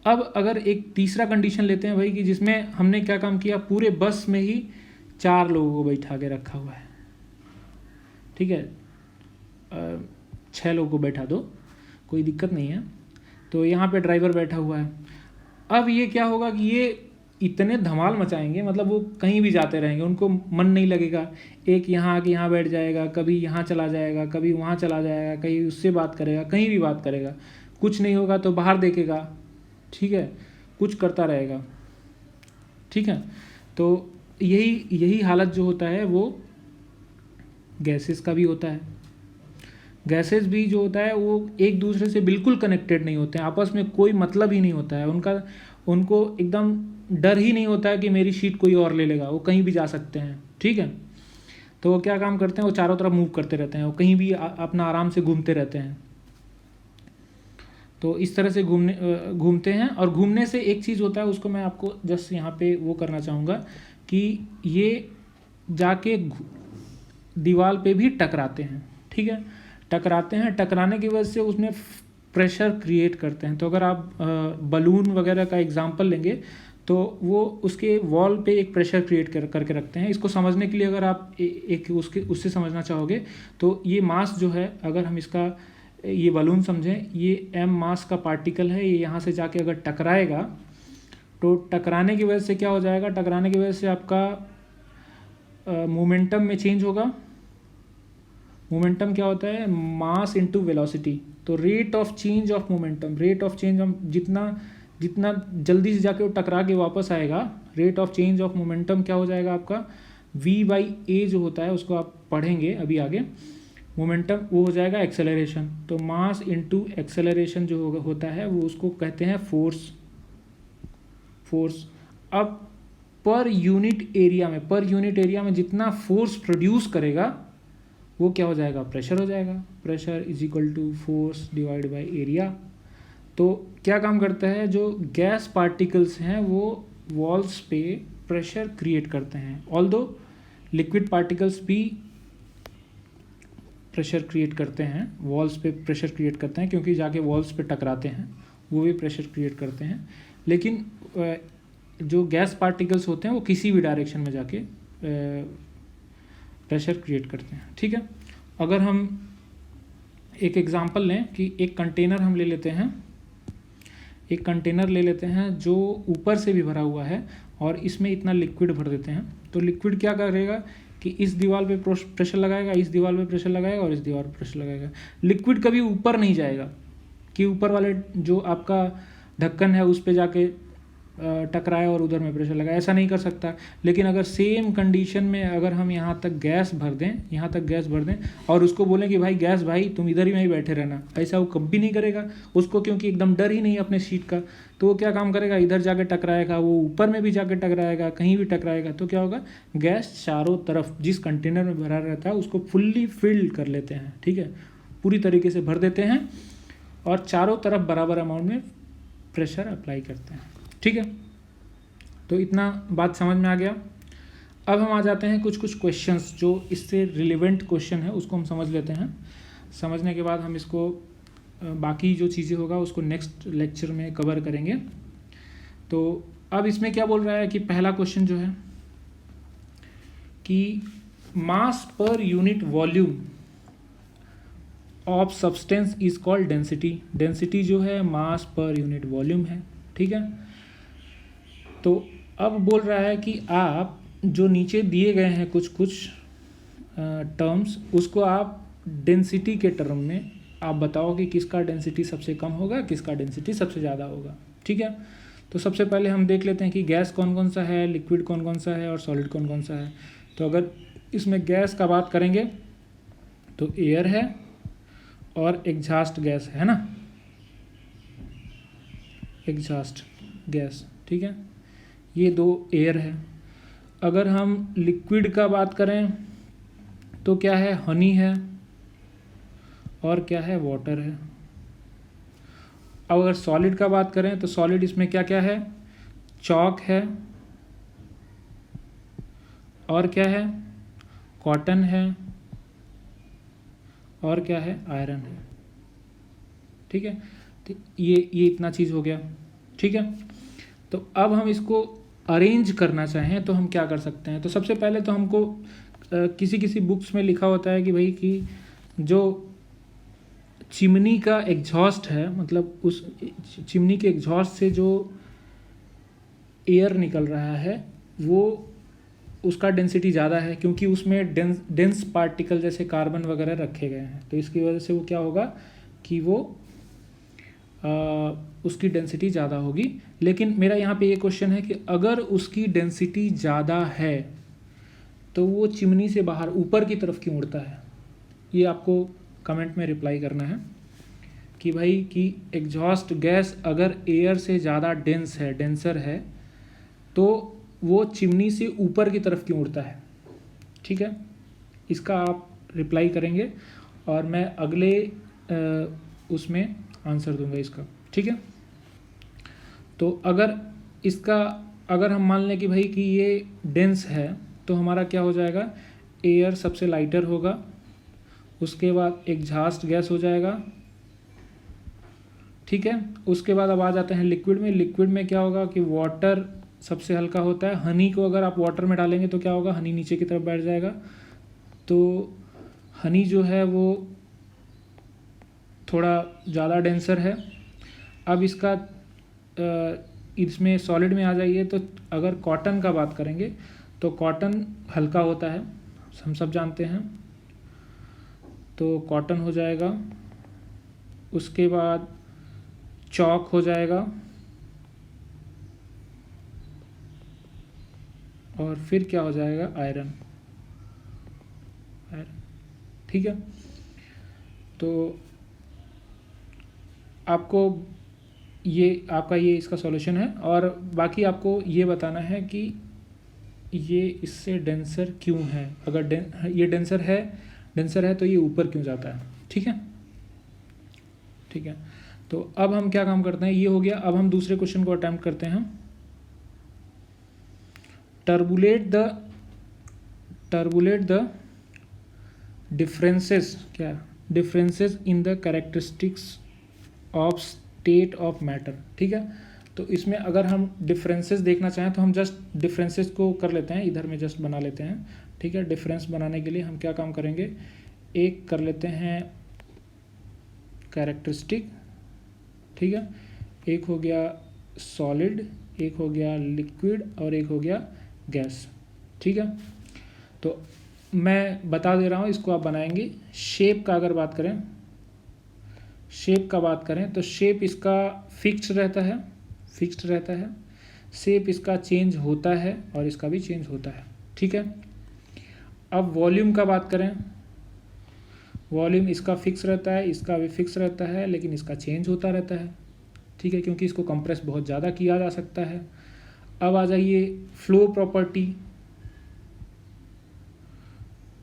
अब अगर एक तीसरा कंडीशन लेते हैं भाई कि जिसमें हमने क्या काम किया, पूरे बस में ही 4 लोगों को बैठा के रखा हुआ है। ठीक है, 6 लोगों को बैठा दो, कोई दिक्कत नहीं है। तो यहाँ पे ड्राइवर बैठा हुआ है। अब ये क्या होगा कि ये इतने धमाल मचाएंगे, मतलब वो कहीं भी जाते रहेंगे, उनको मन नहीं लगेगा। एक यहाँ आके यहाँ बैठ जाएगा, कभी यहाँ चला जाएगा, कभी वहाँ चला जाएगा, कहीं उससे बात करेगा, कहीं भी बात करेगा, कुछ नहीं होगा तो बाहर देखेगा। ठीक है, कुछ करता रहेगा। ठीक है, तो यही हालत जो होता है वो गैसेस का भी होता है। गैसेस भी जो होता है वो एक दूसरे से बिल्कुल कनेक्टेड नहीं होते हैं, आपस में कोई मतलब ही नहीं होता है उनको एकदम डर ही नहीं होता है कि मेरी शीट कोई और ले लेगा, वो कहीं भी जा सकते हैं। ठीक है, तो वो क्या काम करते हैं, वो चारों तरफ मूव करते रहते हैं, वो कहीं भी अपना आराम से घूमते रहते हैं। तो इस तरह से घूमते हैं। और घूमने से एक चीज़ होता है, उसको मैं आपको जस्ट यहाँ पे वो करना चाहूँगा कि ये जाके दीवार पे भी टकराते हैं। ठीक है, टकराते हैं, टकराने की वजह से उसमें प्रेशर क्रिएट करते हैं। तो अगर आप बलून वगैरह का एग्जांपल लेंगे तो वो उसके वॉल पे एक प्रेशर क्रिएट करके रखते हैं। इसको समझने के लिए अगर आप एक उससे समझना चाहोगे तो ये मास जो है, अगर हम इसका ये बलून समझें, ये m मास का पार्टिकल है, ये यहाँ से जाके अगर टकराएगा तो टकराने की वजह से क्या हो जाएगा, टकराने की वजह से आपका मोमेंटम में चेंज होगा। मोमेंटम क्या होता है, मास इनटू वेलोसिटी। तो rate of change of momentum, rate of change हम जितना जल्दी से जाके वो टकरा के वापस आएगा, rate of change of momentum क्या हो जाएगा आपका, v/a जो होता है उसको आप पढ़ेंगे अभी आगे। मोमेंटम वो हो जाएगा एक्सेलरेशन। तो मास इनटू एक्सेलरेशन जो होता है वो उसको कहते हैं फोर्स। अब पर यूनिट एरिया में जितना फोर्स प्रोड्यूस करेगा वो क्या हो जाएगा, प्रेशर हो जाएगा। Pressure is equal to force divide by area. तो क्या काम करता है, जो गैस पार्टिकल्स हैं वो वॉल्स पे प्रेशर क्रिएट करते हैं। ऑल्दो लिक्विड पार्टिकल्स भी प्रेशर क्रिएट करते हैं, वॉल्स पे प्रेशर क्रिएट करते हैं, क्योंकि जाके वॉल्स पे टकराते हैं, वो भी प्रेशर क्रिएट करते हैं। लेकिन जो गैस पार्टिकल्स होते हैं वो किसी भी डायरेक्शन में जाके प्रेशर क्रिएट करते हैं। ठीक है, अगर हम एक एग्जांपल लें कि एक कंटेनर हम ले लेते हैं, एक कंटेनर ले लेते हैं जो ऊपर से भी भरा हुआ है और इसमें इतना लिक्विड भर देते हैं, तो लिक्विड क्या करेगा कि इस दीवार पे प्रेशर लगाएगा, इस दीवार पे प्रेशर लगाएगा और इस दीवार पे प्रेशर लगाएगा। लिक्विड कभी ऊपर नहीं जाएगा कि ऊपर वाले जो आपका ढक्कन है उस पे जाके टकराए और उधर में प्रेशर लगाए, ऐसा नहीं कर सकता। लेकिन अगर सेम कंडीशन में अगर हम यहाँ तक गैस भर दें, यहाँ तक गैस भर दें और उसको बोलें कि भाई गैस भाई तुम इधर ही में ही बैठे रहना, ऐसा वो कभी नहीं करेगा उसको, क्योंकि एकदम डर ही नहीं अपने सीट का। तो वो क्या काम करेगा, इधर जाके टकराएगा, वो ऊपर में भी जाके टकराएगा, कहीं भी टकराएगा। तो क्या होगा, गैस चारों तरफ जिस कंटेनर में भरा रहता है उसको फुल्ली फिल कर लेते हैं। ठीक है, पूरी तरीके से भर देते हैं और चारों तरफ बराबर अमाउंट में प्रेशर अप्लाई करते हैं। ठीक है, तो इतना बात समझ में आ गया। अब हम आ जाते हैं कुछ कुछ क्वेश्चंस जो इससे रिलेवेंट क्वेश्चन है उसको हम समझ लेते हैं। समझने के बाद हम इसको बाकी जो चीज़ें होगा उसको नेक्स्ट लेक्चर में कवर करेंगे। तो अब इसमें क्या बोल रहा है कि पहला क्वेश्चन जो है कि मास पर unit volume of substance is called density. Density जो है मास पर यूनिट वॉल्यूम है। ठीक है, तो अब बोल रहा है कि आप जो नीचे दिए गए हैं कुछ कुछ टर्म्स, उसको आप डेंसिटी के टर्म में आप बताओ कि किसका डेंसिटी सबसे कम होगा, किसका डेंसिटी सबसे ज़्यादा होगा। ठीक है, तो सबसे पहले हम देख लेते हैं कि गैस कौन कौन सा है, लिक्विड कौन कौन सा है और सॉलिड कौन कौन सा है। तो अगर इसमें गैस का बात करेंगे तो एयर है और एग्जॉस्ट गैस है ना, एग्जॉस्ट गैस। ठीक है, ये दो एयर है। अगर हम लिक्विड का बात करें तो क्या है, हनी है और क्या है, वाटर है। अगर सॉलिड का बात करें तो सॉलिड इसमें क्या क्या है, चॉक है और क्या है, कॉटन है और क्या है, आयरन है। ठीक है, तो ये इतना चीज़ हो गया। ठीक है, तो अब हम इसको अरेंज करना चाहें तो हम क्या कर सकते हैं। तो सबसे पहले तो हमको किसी किसी बुक्स में लिखा होता है कि भाई कि जो चिमनी का एग्जॉस्ट है, मतलब उस चिमनी के एग्जॉस्ट से जो एयर निकल रहा है वो उसका डेंसिटी ज़्यादा है, क्योंकि उसमें डेंस पार्टिकल जैसे कार्बन वगैरह रखे गए हैं। तो इसकी वजह से वो क्या होगा कि वो उसकी डेंसिटी ज़्यादा होगी। लेकिन मेरा यहाँ पे ये क्वेश्चन है कि अगर उसकी डेंसिटी ज़्यादा है तो वो चिमनी से बाहर ऊपर की तरफ क्यों उड़ता है, ये आपको कमेंट में रिप्लाई करना है कि भाई कि एग्जॉस्ट गैस अगर एयर से ज़्यादा डेंस है, डेंसर है, तो वो चिमनी से ऊपर की तरफ क्यों उड़ता है। ठीक है, इसका आप रिप्लाई करेंगे और मैं अगले उसमें आंसर दूंगा इसका। ठीक है, तो अगर हम मान लें कि भाई कि ये डेंस है तो हमारा क्या हो जाएगा, एयर सबसे लाइटर होगा, उसके बाद एग्जॉस्ट गैस हो जाएगा। ठीक है, उसके बाद अब आ जाते हैं लिक्विड में। लिक्विड में क्या होगा कि वाटर सबसे हल्का होता है। हनी को अगर आप वाटर में डालेंगे तो क्या होगा, हनी नीचे की तरफ बैठ जाएगा। तो हनी जो है वो थोड़ा ज़्यादा डेंसर है। अब इसका इसमें सॉलिड में आ जाइए तो अगर कॉटन का बात करेंगे तो कॉटन हल्का होता है, हम सब जानते हैं, तो कॉटन हो जाएगा। उसके बाद चॉक हो जाएगा और फिर क्या हो जाएगा, आयरन। ठीक है, तो आपको आपका ये इसका सॉल्यूशन है। और बाकी आपको ये बताना है कि ये इससे डेंसर क्यों है। अगर ये डेंसर है तो ये ऊपर क्यों जाता है। ठीक है, ठीक है, तो अब हम क्या काम करते हैं, ये हो गया। अब हम दूसरे क्वेश्चन को अटेम्प्ट करते हैं। टर्बुलेट द डिफरेंसेस, क्या differences in the characteristics of state of matter. ठीक है, तो इसमें अगर हम डिफरेंसेस देखना चाहें तो हम जस्ट डिफरेंसेस को कर लेते हैं, इधर में जस्ट बना लेते हैं। ठीक है, डिफरेंस बनाने के लिए हम क्या काम करेंगे, एक कर लेते हैं कैरेक्टरिस्टिक। ठीक है, एक हो गया सॉलिड, एक हो गया लिक्विड और एक हो गया गैस। ठीक है, तो मैं बता दे रहा हूँ, इसको आप बनाएंगे। शेप का अगर बात करें, शेप का बात करें तो शेप इसका फिक्स्ड रहता है, फिक्स्ड रहता है। शेप इसका चेंज होता है और इसका भी चेंज होता है। ठीक है, अब वॉल्यूम का बात करें, वॉल्यूम इसका फिक्स रहता है, इसका भी फिक्स रहता है, लेकिन इसका चेंज होता रहता है। ठीक है, क्योंकि इसको कंप्रेस बहुत ज़्यादा किया जा सकता है। अब आ जाइए flow property,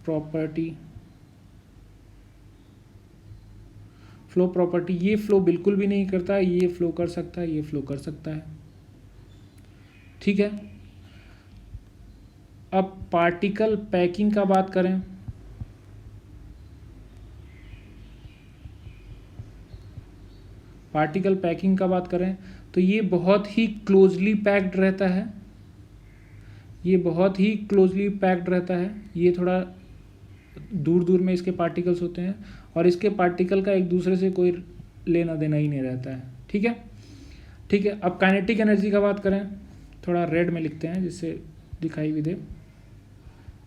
property flow property, ये फ्लो बिल्कुल भी नहीं करता है, ये फ्लो कर सकता है, ये फ्लो कर सकता है। ठीक है, अब पार्टिकल पैकिंग का बात करें, पार्टिकल पैकिंग का बात करें तो ये बहुत ही क्लोजली पैक्ड रहता है, ये बहुत ही क्लोजली पैक्ड रहता है। ये थोड़ा दूर दूर में इसके पार्टिकल्स होते हैं और इसके पार्टिकल का एक दूसरे से कोई लेना देना ही नहीं रहता है। ठीक है, ठीक है, अब काइनेटिक एनर्जी का बात करें, थोड़ा रेड में लिखते हैं जिससे दिखाई भी दे।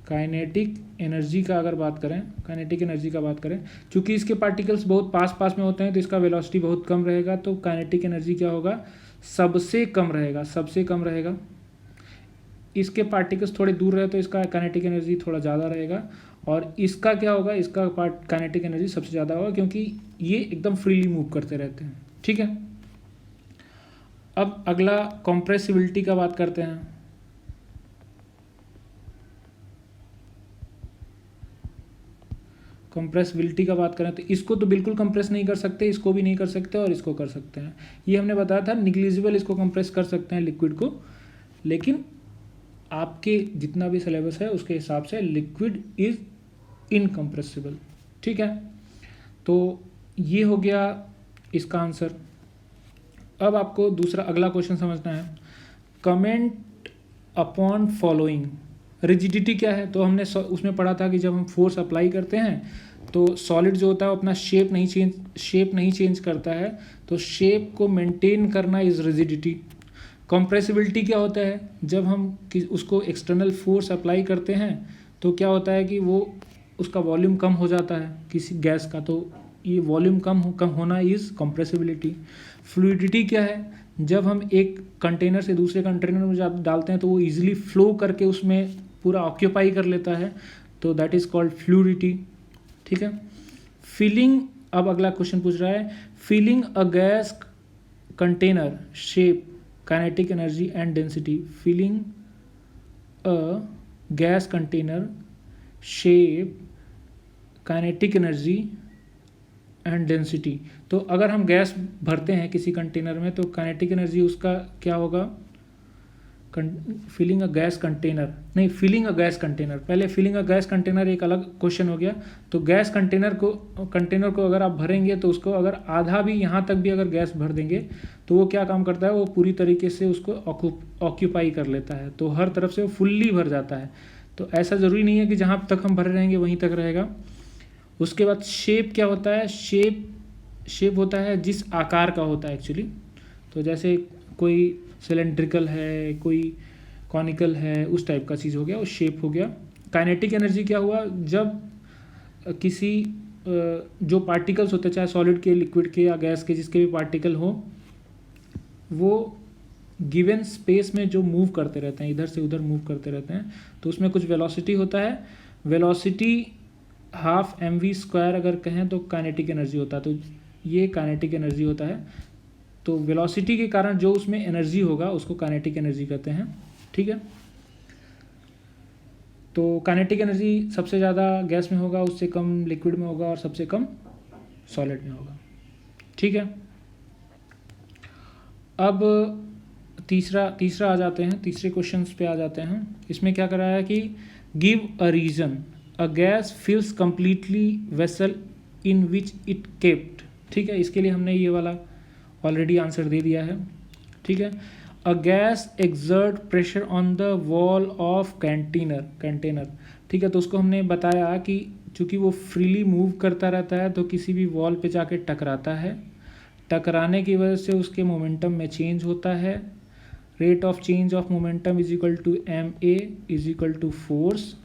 काइनेटिक एनर्जी का अगर बात करें, काइनेटिक एनर्जी का बात करें, चूंकि इसके पार्टिकल्स बहुत पास पास में होते हैं तो इसका वेलोसिटी बहुत कम रहेगा, तो काइनेटिक एनर्जी क्या होगा, सबसे कम रहेगा, सबसे कम रहेगा। इसके पार्टिकल्स थोड़े दूर रहे तो इसका काइनेटिक एनर्जी थोड़ा ज़्यादा रहेगा, और इसका क्या होगा, इसका काइनेटिक एनर्जी सबसे ज़्यादा होगा, क्योंकि ये एकदम फ्रीली मूव करते रहते हैं। ठीक है, अब अगला कॉम्प्रेसिबिलिटी का बात करते हैं। कंप्रेसिबिलिटी का बात करें तो इसको तो बिल्कुल कंप्रेस नहीं कर सकते, इसको भी नहीं कर सकते और इसको कर सकते हैं। ये हमने बताया था निग्लिजिबल, इसको कंप्रेस कर सकते हैं लिक्विड को, लेकिन आपके जितना भी सिलेबस है उसके हिसाब से लिक्विड इज इनकम्प्रेसिबल। ठीक है, तो ये हो गया इसका आंसर। अब आपको दूसरा अगला क्वेश्चन समझना है, कमेंट अपॉन फॉलोइंग। रिजिडिटी क्या है, तो हमने उसमें पढ़ा था कि जब हम फोर्स अप्लाई करते हैं तो सॉलिड जो होता है वो अपना शेप नहीं चेंज करता है, तो शेप को मेंटेन करना इज रिजिडिटी। कंप्रेसिबिलिटी क्या होता है, जब हम उसको एक्सटर्नल फोर्स अप्लाई करते हैं तो क्या होता है कि वो उसका वॉल्यूम कम हो जाता है किसी गैस का, तो ये वॉल्यूम कम होना इज कंप्रेसिबिलिटी। फ्लूइडिटी क्या है, जब हम एक कंटेनर से दूसरे कंटेनर में डालते हैं तो वो इजीली फ्लो करके उसमें पूरा ऑक्यूपाई कर लेता है, तो दैट इज कॉल्ड फ्लूइडिटी। ठीक है, फिलिंग, अब अगला क्वेश्चन पूछ रहा है, filling a gas container, shape, kinetic energy and density. Filling a gas container, shape, kinetic energy and density. तो अगर हम गैस भरते हैं किसी कंटेनर में तो काइनेटिक एनर्जी उसका क्या होगा, फिलिंग अ गैस कंटेनर, नहीं फिलिंग अ गैस कंटेनर, पहले फिलिंग अ गैस कंटेनर एक अलग क्वेश्चन हो गया। तो गैस कंटेनर को अगर आप भरेंगे तो उसको अगर आधा भी यहाँ तक भी अगर गैस भर देंगे तो वो क्या काम करता है, वो पूरी तरीके से उसको ऑक्यूपाई कर लेता है, तो हर तरफ से वो फुल्ली भर जाता है। तो ऐसा ज़रूरी नहीं है कि जहाँ तक हम भरे रहेंगे वहीं तक रहेगा। उसके बाद शेप क्या होता है, शेप होता है जिस आकार का होता है एक्चुअली, तो जैसे कोई सिलेंड्रिकल है, कोई कॉनिकल है, उस टाइप का चीज़ हो गया, वो शेप हो गया। काइनेटिक एनर्जी क्या हुआ, जब किसी जो पार्टिकल्स होते हैं, चाहे सॉलिड के, लिक्विड के या गैस के, जिसके भी पार्टिकल हो, वो गिवन स्पेस में जो मूव करते रहते हैं, इधर से उधर मूव करते रहते हैं, तो उसमें कुछ वेलोसिटी होता है। वेलोसिटी हाफ mv² अगर कहें तो काइनेटिक एनर्जी होता है, तो ये काइनेटिक एनर्जी होता है। तो वेलोसिटी के कारण जो उसमें एनर्जी होगा उसको काइनेटिक एनर्जी कहते हैं। ठीक है, तो काइनेटिक एनर्जी सबसे ज़्यादा गैस में होगा, उससे कम लिक्विड में होगा और सबसे कम सॉलिड में होगा। ठीक है, अब तीसरा आ जाते हैं, तीसरे क्वेश्चन पे आ जाते हैं। इसमें क्या करा है कि give a reason, a gas fills completely vessel in which it kept. ठीक है, इसके लिए हमने ये वाला ऑलरेडी आंसर दे दिया है। ठीक है, a gas exert pressure on the wall of container. ठीक है, तो उसको हमने बताया कि चूँकि वो फ्रीली मूव करता रहता है तो किसी भी वॉल पे जाके टकराता है, टकराने की वजह से उसके मोमेंटम में चेंज होता है। Rate of change of momentum is equal to M A is equal to force,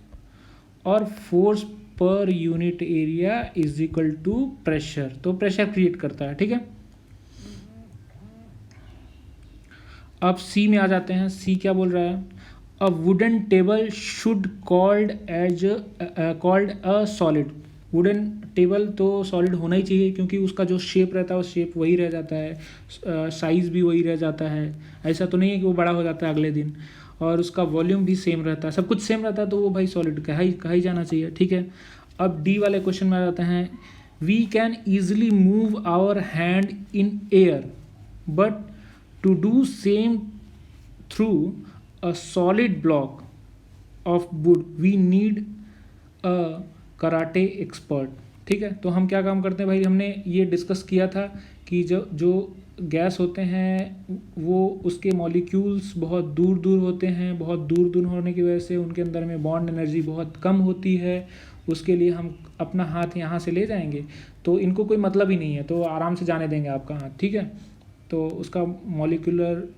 और फोर्स पर unit area is equal to pressure. तो प्रेशर क्रिएट करता है। ठीक है, अब सी में आ जाते हैं। सी क्या बोल रहा है, a wooden table should called a solid. Wooden table तो सॉलिड होना ही चाहिए, क्योंकि उसका जो शेप रहता है वो शेप वही रह जाता है, साइज़ भी वही रह जाता है। ऐसा तो नहीं है कि वो बड़ा हो जाता है अगले दिन, और उसका वॉल्यूम भी सेम रहता है, सब कुछ सेम रहता है, तो वो भाई सॉलिड कहा ही जाना चाहिए। ठीक है, अब डी वाले क्वेश्चन में आ जाते हैं। We can easily move our hand in air, but to do same through a solid block of wood we need a karate expert. ठीक है, तो हम क्या काम करते हैं भाई, हमने ये डिस्कस किया था कि जो गैस होते हैं वो उसके मॉलिक्यूल्स बहुत दूर दूर होते हैं, बहुत दूर दूर होने की वजह से उनके अंदर में बॉन्ड एनर्जी बहुत कम होती है। उसके लिए हम अपना हाथ यहाँ से ले जाएंगे तो इनको कोई मतलब ही नहीं है, तो आराम से जाने देंगे आपका हाथ। ठीक है, तो उसका मॉलिक्यूलर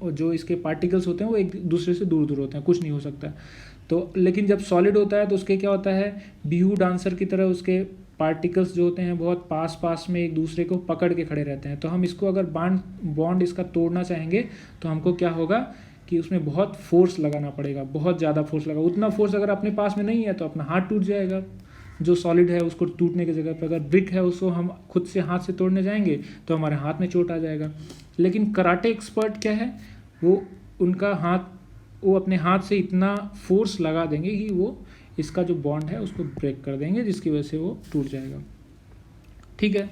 जो इसके पार्टिकल्स होते हैं वो एक दूसरे से दूर दूर होते हैं, कुछ नहीं हो सकता। तो लेकिन जब सॉलिड होता है तो उसके क्या होता है, बिहू डांसर की तरह उसके पार्टिकल्स जो होते हैं बहुत पास पास में एक दूसरे को पकड़ के खड़े रहते हैं। तो हम इसको अगर बॉन्ड इसका तोड़ना चाहेंगे तो हमको क्या होगा कि उसमें बहुत फोर्स लगाना पड़ेगा, बहुत ज़्यादा फोर्स लगा। उतना फोर्स अगर अपने पास में नहीं है तो अपना हाथ टूट जाएगा। जो सॉलिड है उसको टूटने की जगह पर अगर ब्रिक है उसको हम खुद से हाथ से तोड़ने जाएंगे तो हमारे हाथ में चोट आ जाएगा। लेकिन कराटे एक्सपर्ट क्या है, वो उनका हाथ वो अपने हाथ से इतना फोर्स लगा देंगे कि वो इसका जो बॉन्ड है उसको ब्रेक कर देंगे, जिसकी वजह से वो टूट जाएगा। ठीक है,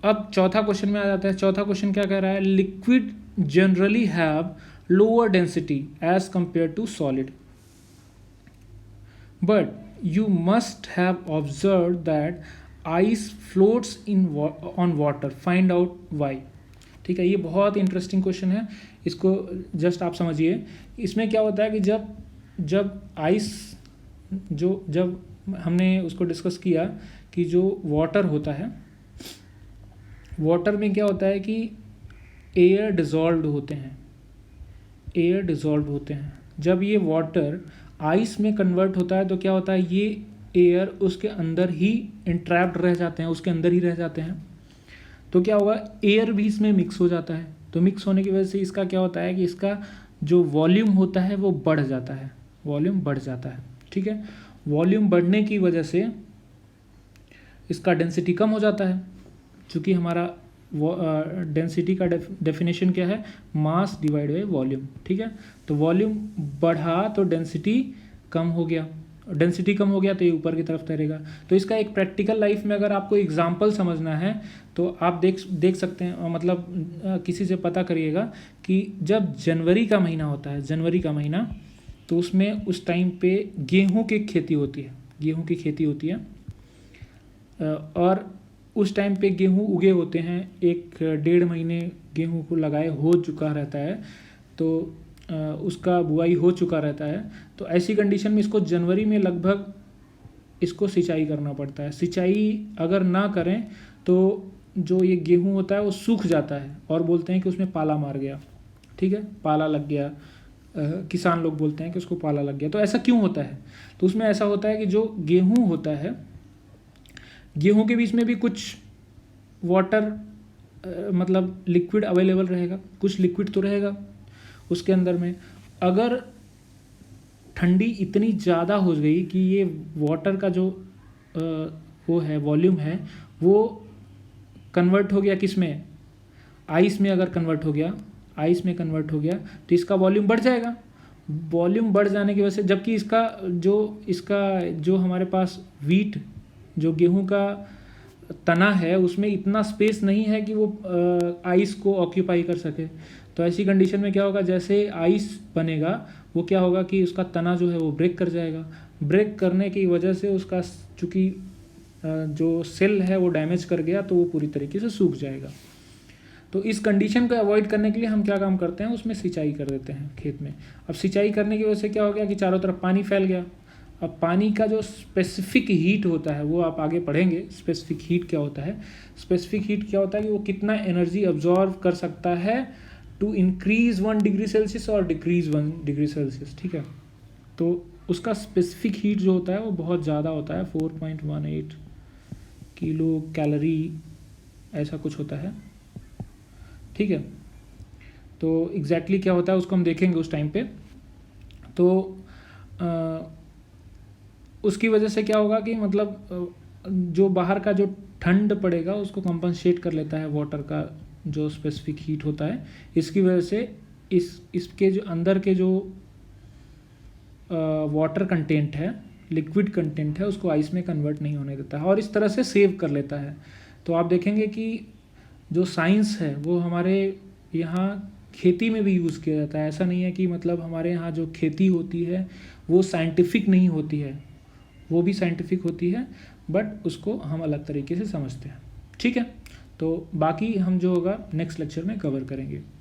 अब चौथा क्वेश्चन में आ जाता है। चौथा क्वेश्चन क्या कह रहा है, liquid generally have lower density as compare to solid, but you must have observed that ice floats on water, find out why। ठीक है, ये बहुत इंटरेस्टिंग क्वेश्चन है, इसको जस्ट आप समझिए। इसमें क्या होता है कि जब आइस जब हमने उसको डिस्कस किया कि जो वाटर होता है, वाटर में क्या होता है कि एयर डिज़ोल्व होते हैं। जब ये वाटर आइस में कन्वर्ट होता है तो क्या होता है, ये एयर उसके अंदर ही इंट्रैप्ड रह जाते हैं, उसके अंदर ही रह जाते हैं। तो क्या होगा, एयर भी इसमें मिक्स हो जाता है। तो मिक्स होने की वजह से इसका क्या होता है कि इसका जो वॉल्यूम होता है वो बढ़ जाता है। ठीक है, वॉल्यूम बढ़ने की वजह से इसका डेंसिटी कम हो जाता है। चूँकि हमारा डेंसिटी का डेफिनेशन क्या है, मास डिवाइड बाई वॉल्यूम। ठीक है, तो वॉल्यूम बढ़ा तो डेंसिटी कम हो गया, तो ये ऊपर की तरफ तैरेगा। तो इसका एक प्रैक्टिकल लाइफ में अगर आपको एग्जांपल समझना है तो आप देख सकते हैं, मतलब किसी से पता करिएगा कि जब जनवरी का महीना होता है, तो उसमें उस टाइम पे गेहूं की खेती होती है, और उस टाइम पे गेहूं उगे होते हैं, 1-1.5 महीने गेहूं को लगाए हो चुका रहता है, तो उसका बुआई हो चुका रहता है। तो ऐसी कंडीशन में इसको जनवरी में लगभग इसको सिंचाई करना पड़ता है। सिंचाई अगर ना करें तो जो ये गेहूं होता है वो सूख जाता है, और बोलते हैं कि उसमें पाला मार गया। ठीक है, पाला लग गया, किसान लोग बोलते हैं कि उसको पाला लग गया। तो ऐसा क्यों होता है, तो उसमें ऐसा होता है कि जो गेहूँ होता है, गेहूं के बीच में भी कुछ वाटर मतलब लिक्विड अवेलेबल रहेगा, कुछ लिक्विड तो रहेगा उसके अंदर में। अगर ठंडी इतनी ज़्यादा हो गई कि ये वाटर का जो वो है वॉल्यूम है वो कन्वर्ट हो गया किस में, आइस में। अगर कन्वर्ट हो गया तो इसका वॉल्यूम बढ़ जाएगा। वॉल्यूम बढ़ जाने की वजह से, जबकि इसका जो हमारे पास वीट जो गेहूं का तना है उसमें इतना स्पेस नहीं है कि वो आइस को ऑक्यूपाई कर सके। तो ऐसी कंडीशन में क्या होगा, जैसे आइस बनेगा वो क्या होगा कि उसका तना जो है वो ब्रेक कर जाएगा। ब्रेक करने की वजह से उसका चूँकि जो सेल है वो डैमेज कर गया तो वो पूरी तरीके से सूख जाएगा। तो इस कंडीशन को अवॉइड करने के लिए हम क्या काम करते हैं, उसमें सिंचाई कर देते हैं खेत में। अब सिंचाई करने की वजह से क्या हो गया कि चारों तरफ पानी फैल गया। अब पानी का जो स्पेसिफिक हीट होता है वो आप आगे पढ़ेंगे, स्पेसिफिक हीट क्या होता है। स्पेसिफिक हीट क्या होता है कि वो कितना एनर्जी अब्जॉर्व कर सकता है टू इंक्रीज 1 डिग्री सेल्सियस और डिक्रीज 1 डिग्री सेल्सियस, ठीक है। तो उसका स्पेसिफिक हीट जो होता है वो बहुत ज़्यादा होता है, 4.18 किलो कैलोरी ऐसा कुछ होता है, ठीक है। तो एग्जैक्टली क्या होता है उसको हम देखेंगे उस टाइम पे। तो उसकी वजह से क्या होगा कि मतलब जो बाहर का जो ठंड पड़ेगा उसको कंपनसेट कर लेता है वाटर का जो स्पेसिफिक हीट होता है। इसकी वजह से इसके जो अंदर के जो वाटर कंटेंट है, लिक्विड कंटेंट है, उसको आइस में कन्वर्ट नहीं होने देता है और इस तरह से सेव कर लेता है। तो आप देखेंगे कि जो साइंस है वो हमारे यहाँ खेती में भी यूज़ किया जाता है। ऐसा नहीं है कि मतलब हमारे यहाँ जो खेती होती है वो साइंटिफिक नहीं होती है, वो भी साइंटिफिक होती है, बट उसको हम अलग तरीके से समझते हैं, ठीक है। तो बाकी हम जो होगा नेक्स्ट लेक्चर में कवर करेंगे।